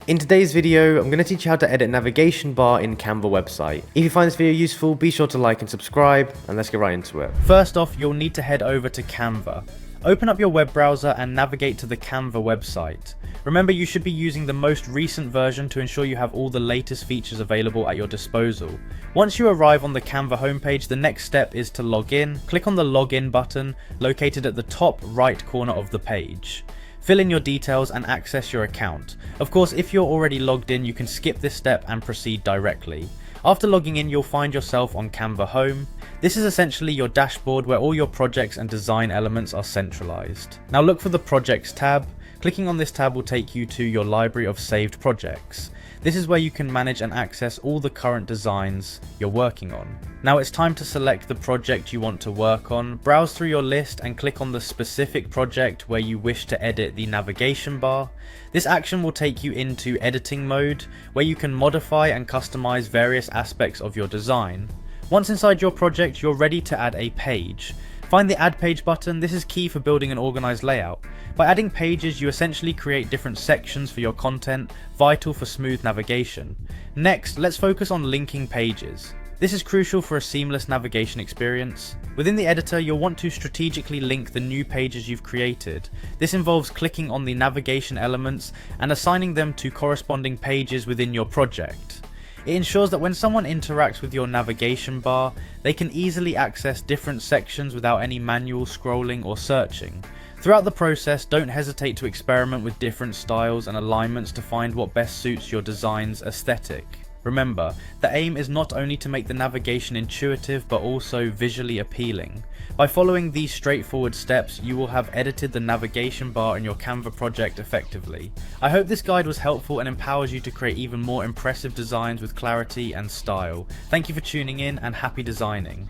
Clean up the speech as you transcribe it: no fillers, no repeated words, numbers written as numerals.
In today's video, I'm going to teach you how to edit navigation bar in Canva website. If you find this video useful, be sure to like and subscribe, and let's get right into it. First off, you'll need to head over to Canva. Open up your web browser and navigate to the Canva website. Remember, you should be using the most recent version to ensure you have all the latest features available at your disposal. Once you arrive on the Canva homepage, the next step is to log in. Click on the login button located at the top right corner of the page. Fill in your details and access your account. Of course, if you're already logged in, you can skip this step and proceed directly. After logging in, you'll find yourself on Canva Home. This is essentially your dashboard where all your projects and design elements are centralized. Now look for the Projects tab. Clicking on this tab will take you to your library of saved projects. This is where you can manage and access all the current designs you're working on. Now it's time to select the project you want to work on. Browse through your list and click on the specific project where you wish to edit the navigation bar. This action will take you into editing mode, where you can modify and customize various aspects of your design. Once inside your project, you're ready to add a page. Find the Add Page button. This is key for building an organized layout. By adding pages, you essentially create different sections for your content, vital for smooth navigation. Next, let's focus on linking pages. This is crucial for a seamless navigation experience. Within the editor, you'll want to strategically link the new pages you've created. This involves clicking on the navigation elements and assigning them to corresponding pages within your project. It ensures that when someone interacts with your navigation bar, they can easily access different sections without any manual scrolling or searching. Throughout the process, don't hesitate to experiment with different styles and alignments to find what best suits your design's aesthetic. Remember, the aim is not only to make the navigation intuitive but also visually appealing. By following these straightforward steps, you will have edited the navigation bar in your Canva project effectively. I hope this guide was helpful and empowers you to create even more impressive designs with clarity and style. Thank you for tuning in and happy designing.